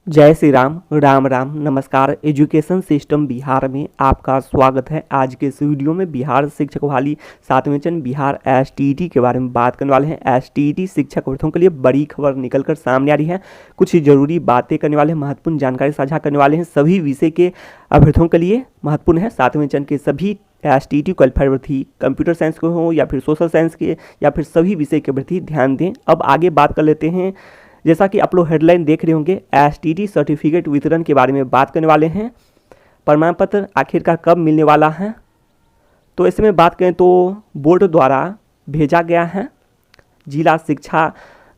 जय श्री राम, राम राम, नमस्कार। Education system Bihar में आपका स्वागत है। आज के इस वीडियो में बिहार शिक्षक बहाली 7वें चरण बिहार एसटीईटी के बारे में बात करने वाले हैं। एसटीईटी शिक्षक अभ्यर्थियों के लिए बड़ी खबर निकलकर सामने आ रही है। कुछ जरूरी बातें करने वाले हैं, महत्वपूर्ण जानकारी साझा करने वाले हैं। सभी विषय के अभ्यर्थियों के लिए महत्वपूर्ण है। 7वें चरण के सभी एसटीईटी क्वालिफाइड अभ्यर्थी कंप्यूटर साइंस के हों या फिर सोशल साइंस के या फिर सभी विषय के अभ्यर्थी ध्यान दें। अब आगे बात कर लेते हैं। जैसा कि आप लोग हेडलाइन देख रहे होंगे, एसटीईटी सर्टिफिकेट वितरण के बारे में बात करने वाले हैं। प्रमाण पत्र आखिरकार कब मिलने वाला है, तो ऐसे में बात करें तो बोर्ड द्वारा भेजा गया है। जिला शिक्षा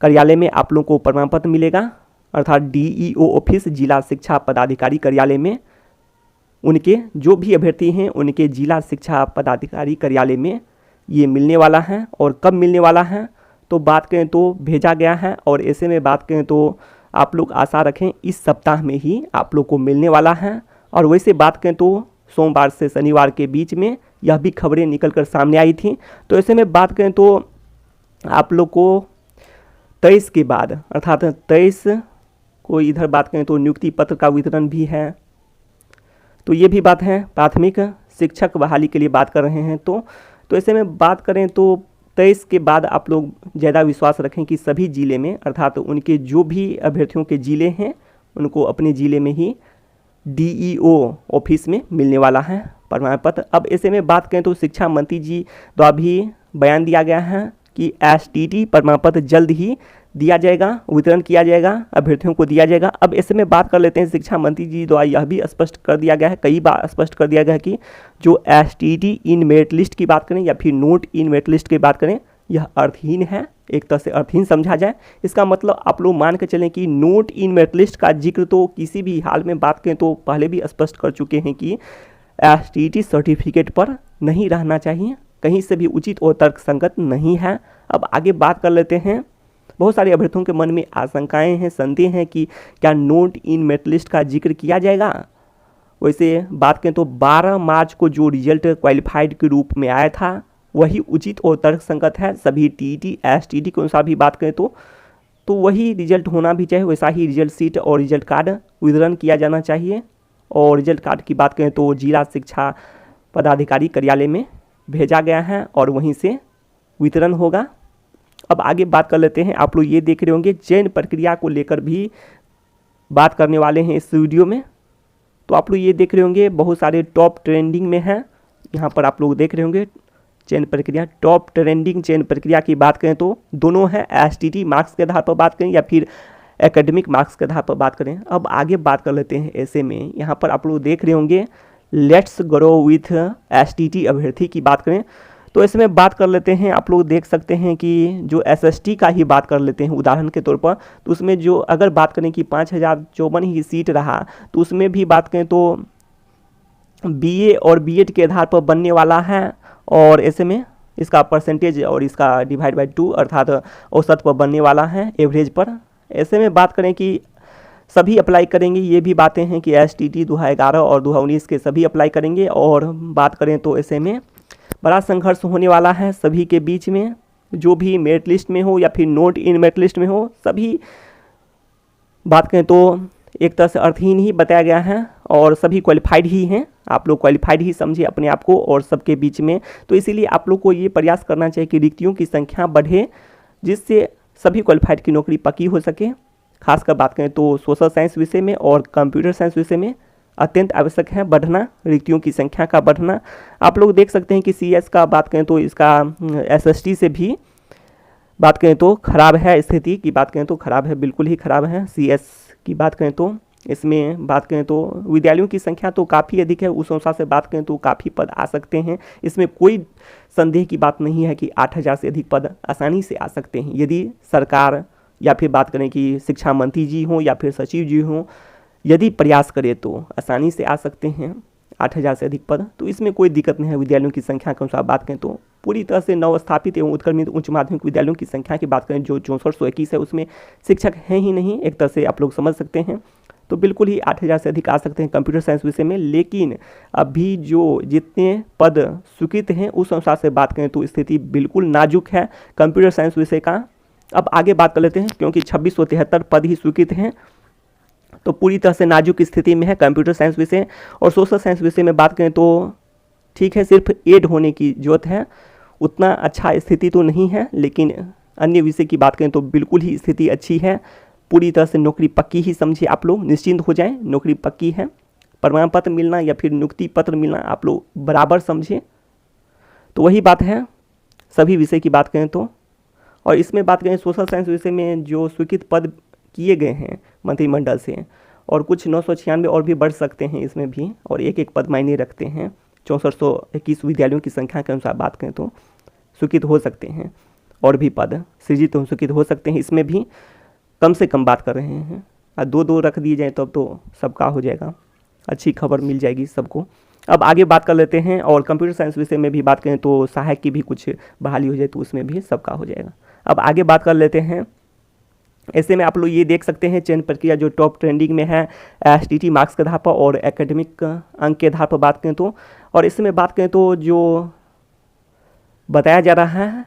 कार्यालय में आप लोगों को प्रमाण पत्र मिलेगा, अर्थात डीईओ ऑफिस जिला शिक्षा पदाधिकारी कार्यालय में उनके जो भी अभ्यर्थी हैं उनके जिला शिक्षा पदाधिकारी कार्यालय में ये मिलने वाला है। और कब मिलने वाला है तो बात करें तो भेजा गया है, और ऐसे में बात करें तो आप लोग आशा रखें इस सप्ताह में ही आप लोग को मिलने वाला है। और वैसे बात करें तो सोमवार से शनिवार के बीच में यह भी खबरें निकलकर सामने आई थी। तो ऐसे में बात करें तो आप लोग को 23 के बाद अर्थात 23 को इधर बात करें तो नियुक्ति पत्र का वितरण भी है। तो ये भी बात है, प्राथमिक शिक्षक बहाली के लिए बात कर रहे हैं। तो ऐसे में बात करें तो 23 के बाद आप लोग ज़्यादा विश्वास रखें कि सभी ज़िले में अर्थात उनके जो भी अभ्यर्थियों के ज़िले हैं उनको अपने ज़िले में ही डीईओ ऑफिस में मिलने वाला है प्रमाण पत्र। अब ऐसे में बात करें तो शिक्षा मंत्री जी द्वारा भी बयान दिया गया है कि एसटीईटी प्रमाण पत्र जल्द ही दिया जाएगा, वितरण किया जाएगा, अभ्यर्थियों को दिया जाएगा। अब ऐसे में बात कर लेते हैं, शिक्षा मंत्री जी द्वारा यह भी स्पष्ट कर दिया गया है, कई बार स्पष्ट कर दिया गया है कि जो एसटीईटी इन मेरिट लिस्ट की बात करें या फिर नोट इन मेरिट लिस्ट की बात करें, यह अर्थहीन है। एक तरह से अर्थहीन समझा जाए। इसका मतलब आप लोग मान के चलें कि नोट इन मेरिट लिस्ट का जिक्र तो किसी भी हाल में बात करें तो पहले भी स्पष्ट कर चुके हैं कि एसटीईटी सर्टिफिकेट पर नहीं रहना चाहिए, कहीं से भी उचित और तर्कसंगत नहीं है। अब आगे बात कर लेते हैं। बहुत सारे अभ्यर्थियों के मन में आशंकाएं हैं, संदेह हैं कि क्या नोट इन मेरिट लिस्ट का जिक्र किया जाएगा। वैसे बात करें तो 12 मार्च को जो रिजल्ट क्वालिफाइड के रूप में आया था वही उचित और तर्कसंगत है। सभी टीईटी एसटीईटी के अनुसार भी बात करें तो वही रिजल्ट होना भी चाहिए। वैसा ही रिजल्ट सीट और रिजल्ट कार्ड वितरण किया जाना चाहिए। और रिजल्ट कार्ड की बात करें तो जिला शिक्षा पदाधिकारी कार्यालय में भेजा गया है और वहीं से वितरण होगा। अब आगे बात कर लेते हैं। आप लोग ये देख रहे होंगे चयन प्रक्रिया को लेकर भी बात करने वाले हैं इस वीडियो में। तो आप लोग ये देख रहे होंगे बहुत सारे टॉप ट्रेंडिंग में हैं। यहाँ पर आप लोग देख रहे होंगे चयन प्रक्रिया, टॉप ट्रेंडिंग चयन प्रक्रिया की बात करें तो दोनों है, एसटीईटी मार्क्स के आधार पर बात करें या फिर एकेडमिक मार्क्स के आधार पर बात करें। अब आगे बात कर लेते हैं। ऐसे में यहाँ पर आप लोग देख रहे होंगे लेट्स ग्रो विथ एसटीईटी अभ्यर्थी की बात करें तो इसमें बात कर लेते हैं। आप लोग देख सकते हैं कि जो एसएसटी का ही बात कर लेते हैं उदाहरण के तौर पर, तो उसमें जो अगर बात करें कि 5054 ही सीट रहा तो उसमें भी बात करें तो बीए और बीएड के आधार पर बनने वाला है। और ऐसे में इसका परसेंटेज और इसका डिवाइड बाई 2 अर्थात औसत पर बनने वाला है, एवरेज पर। ऐसे में बात करें कि सभी अप्लाई करेंगे, ये भी बातें हैं कि एसटीईटी 2011 और 2019 के सभी अप्लाई करेंगे। और बात करें तो ऐसे में बड़ा संघर्ष होने वाला है सभी के बीच में, जो भी मेरिट लिस्ट में हो या फिर नोट इन मेरिट लिस्ट में हो, सभी बात करें तो एक तरह से अर्थहीन ही बताया गया है और सभी क्वालिफाइड ही हैं। आप लोग क्वालिफाइड ही समझिए अपने आप को और सबके बीच में। तो इसीलिए आप लोग को ये प्रयास करना चाहिए कि रिक्तियों की संख्या बढ़े, जिससे सभी क्वालिफाइड की नौकरी पक्की हो सके। खासकर बात करें तो सोशल साइंस विषय में और कंप्यूटर साइंस विषय में अत्यंत आवश्यक है बढ़ना, रिक्तियों की संख्या का बढ़ना। आप लोग देख सकते हैं कि सीएस का बात करें तो इसका एसएसटी से भी बात करें तो खराब है, स्थिति की बात करें तो खराब है, बिल्कुल ही खराब है। सीएस की बात करें तो इसमें बात करें तो विद्यालयों की संख्या तो काफ़ी अधिक है, उस अनुसार से बात करें तो काफ़ी पद आ सकते हैं। इसमें कोई संदेह की बात नहीं है कि 8000 से अधिक पद आसानी से आ सकते हैं यदि सरकार या फिर बात करें कि शिक्षा मंत्री जी हों या फिर सचिव जी हों, यदि प्रयास करें तो आसानी से आ सकते हैं 8000 से अधिक पद। तो इसमें कोई दिक्कत नहीं है। विद्यालयों की संख्या के अनुसार बात करें तो पूरी तरह से नवस्थापित एवं उत्क्रमित उच्च माध्यमिक विद्यालयों की संख्या की बात करें जो 6421 है, उसमें शिक्षक हैं ही नहीं, एक तरह से आप लोग समझ सकते हैं। तो बिल्कुल ही 8000 से अधिक आ सकते हैं कंप्यूटर साइंस विषय में। लेकिन अभी जो जितने पद स्वीकृत हैं उस अनुसार से बात करें तो स्थिति बिल्कुल नाजुक है कंप्यूटर साइंस विषय का। अब आगे बात कर लेते हैं, क्योंकि 2673 पद ही स्वीकृत हैं तो पूरी तरह से नाजुक स्थिति में है कंप्यूटर साइंस विषय। और सोशल साइंस विषय में बात करें तो ठीक है, सिर्फ एड होने की जरूरत है, उतना अच्छा स्थिति तो नहीं है, लेकिन अन्य विषय की बात करें तो बिल्कुल ही स्थिति अच्छी है। पूरी तरह से नौकरी पक्की ही समझिए, आप लोग निश्चिंत हो जाएं, नौकरी पक्की है। प्रमाण पत्र मिलना या फिर नियुक्ति पत्र मिलना आप लोग बराबर समझिए। तो वही बात है सभी विषय की बात करें तो। और इसमें बात करें सोशल साइंस विषय में जो स्वीकृत पद किए गए हैं मंत्रिमंडल से, और कुछ 996 और भी बढ़ सकते हैं इसमें भी, और एक एक पद मायने रखते हैं। 6421 विद्यालयों की संख्या के अनुसार बात करें तो स्वीकृत हो सकते हैं, और भी पद सृजित स्वीकृत हो सकते हैं। इसमें भी कम से कम बात कर रहे हैं, और दो दो रख दिए जाए तब तो सबका हो जाएगा, अच्छी खबर मिल जाएगी सबको। अब आगे बात कर लेते हैं, और कंप्यूटर साइंस विषय में भी बात करें तो सहायक की भी कुछ बहाली हो जाए तो उसमें भी सबका हो जाएगा। अब आगे बात कर लेते हैं। ऐसे में आप लोग ये देख सकते हैं चयन प्रक्रिया जो टॉप ट्रेंडिंग में है एसटीटी मार्क्स के आधार पर और एकेडमिक अंक के आधार पर बात करें तो। और इसमें बात करें तो जो बताया जा रहा है,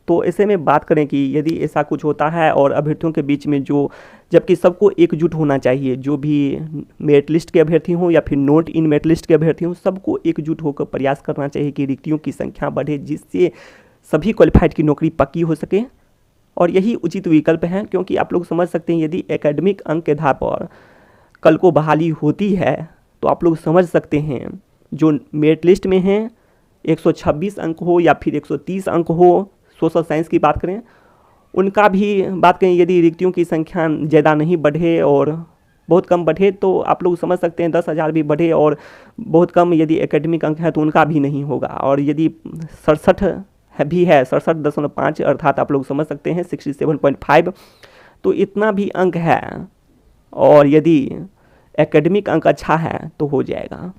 तो ऐसे में बात करें कि यदि ऐसा कुछ होता है और अभ्यर्थियों के बीच में जो, जबकि सबको एकजुट होना चाहिए, जो भी मेरिट लिस्ट के अभ्यर्थी हों या फिर नोट इन मेरिट लिस्ट के अभ्यर्थी हों, सबको एकजुट होकर प्रयास करना चाहिए कि रिक्तियों की संख्या बढ़े, जिससे सभी क्वालिफाइड की नौकरी पक्की हो सके। और यही उचित विकल्प है, क्योंकि आप लोग समझ सकते हैं यदि एकेडमिक अंक के आधार पर कल को बहाली होती है तो आप लोग समझ सकते हैं जो मेरिट लिस्ट में हैं 126 अंक हो या फिर 130 अंक हो, सोशल साइंस की बात करें, उनका भी बात करें यदि रिक्तियों की संख्या ज़्यादा नहीं बढ़े और बहुत कम बढ़े तो आप लोग समझ सकते हैं 10,000 भी बढ़े और बहुत कम यदि एकेडमिक अंक है तो उनका भी नहीं होगा। और यदि 67 भी है, 67.5 अर्थात आप लोग समझ सकते हैं 67.5, तो इतना भी अंक है, और यदि एकेडमिक अंक अच्छा है तो हो जाएगा।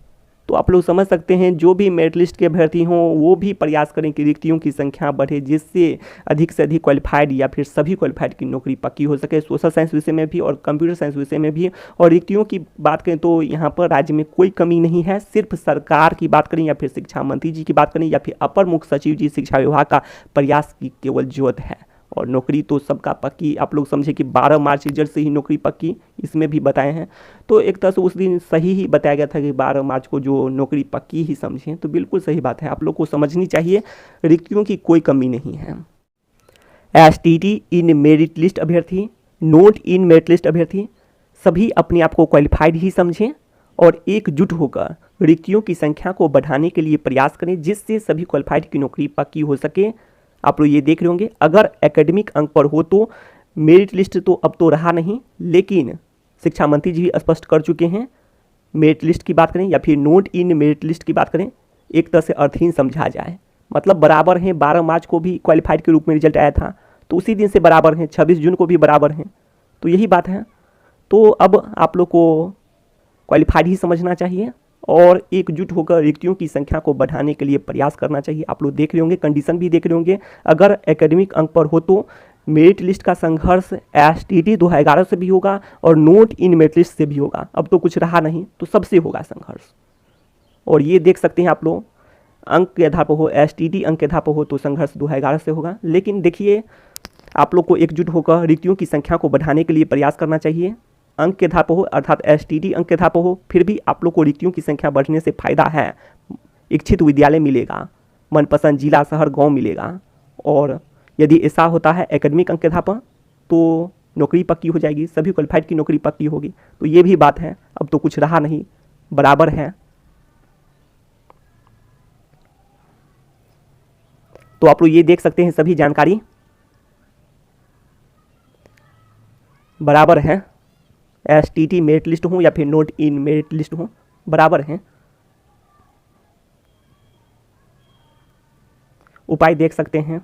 तो आप लोग समझ सकते हैं जो भी मेरिट लिस्ट के अभ्यर्थी हों वो भी प्रयास करें कि रिक्तियों की संख्या बढ़े, जिससे अधिक से अधिक क्वालिफाइड या फिर सभी क्वालिफाइड की नौकरी पक्की हो सके, सोशल साइंस विषय में भी और कंप्यूटर साइंस विषय में भी। और रिक्तियों की बात करें तो यहाँ पर राज्य में कोई कमी नहीं है, सिर्फ सरकार की बात करें या फिर शिक्षा मंत्री जी की बात करें या फिर अपर मुख्य सचिव जी शिक्षा विभाग का प्रयास की केवल जरूरत है। और नौकरी तो सबका पक्की, आप लोग समझे कि 12 मार्च रिजल्ट से ही नौकरी पक्की, इसमें भी बताए हैं। तो एक तरह से उस दिन सही ही बताया गया था कि 12 मार्च को जो नौकरी पक्की ही समझें, तो बिल्कुल सही बात है, आप लोग को समझनी चाहिए, रिक्तियों की कोई कमी नहीं है। एसटीटी इन मेरिट लिस्ट अभ्यर्थी, नोट इन मेरिट लिस्ट अभ्यर्थी सभी अपने आप को क्वालिफाइड ही समझें और एकजुट होकर रिक्तियों की संख्या को बढ़ाने के लिए प्रयास करें, जिससे सभी क्वालिफाइड की नौकरी पक्की हो सके। आप लोग ये देख रहे होंगे, अगर एकेडमिक अंक पर हो तो मेरिट लिस्ट तो अब तो रहा नहीं, लेकिन शिक्षा मंत्री जी भी स्पष्ट कर चुके हैं, मेरिट लिस्ट की बात करें या फिर नोट इन मेरिट लिस्ट की बात करें, एक तरह से अर्थहीन समझा जाए, मतलब बराबर हैं। 12 मार्च को भी क्वालिफाइड के रूप में रिजल्ट आया था तो उसी दिन से बराबर हैं, 26 जून को भी बराबर हैं, तो यही बात है। तो अब आप लोग को क्वालिफाइड ही समझना चाहिए और एकजुट होकर रिक्तियों की संख्या को बढ़ाने के लिए प्रयास करना चाहिए। आप लोग देख रहे होंगे, कंडीशन भी देख रहे होंगे, अगर एकेडमिक अंक पर हो तो मेरिट लिस्ट का संघर्ष एसटीटी 2011 से भी होगा और नोट इन मेरिट लिस्ट से भी होगा। अब तो कुछ रहा नहीं तो सबसे होगा संघर्ष। और ये देख सकते हैं आप लोग, अंक के आधार पर हो, एसटीटी अंक के आधार पर हो तो संघर्ष 2011 से होगा। लेकिन देखिए, आप लोग को एकजुट होकर रिक्तियों की संख्या को बढ़ाने के लिए प्रयास करना चाहिए। अंक के आधार पर हो अर्थात एसटीटी अंक के आधार पर हो, फिर भी आप लोग को रिक्तियों की संख्या बढ़ने से फायदा है। इच्छित विद्यालय मिलेगा, मनपसंद जिला शहर गांव मिलेगा, और यदि ऐसा होता है एकेडमिक अंक के आधार पर तो नौकरी पक्की हो जाएगी, सभी क्वालिफाइड की नौकरी पक्की होगी। तो ये भी बात है, अब तो कुछ रहा नहीं, बराबर है। तो आप लोग ये देख सकते हैं सभी जानकारी बराबर है, एसटीटी मेरिट लिस्ट हो या फिर नोट इन मेरिट लिस्ट हो, बराबर हैं। उपाय देख सकते हैं,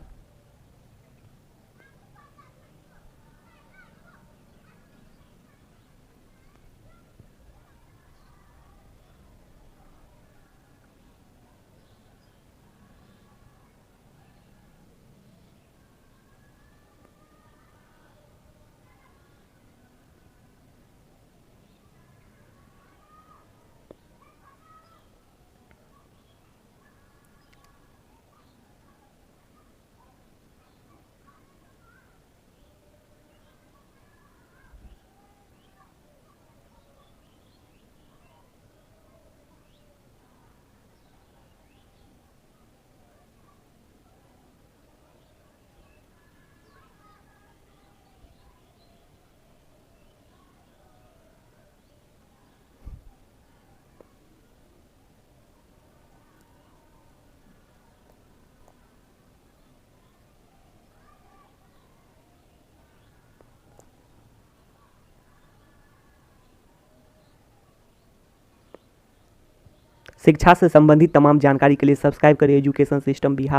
शिक्षा से संबंधित तमाम जानकारी के लिए सब्सक्राइब करें एजुकेशन सिस्टम बिहार।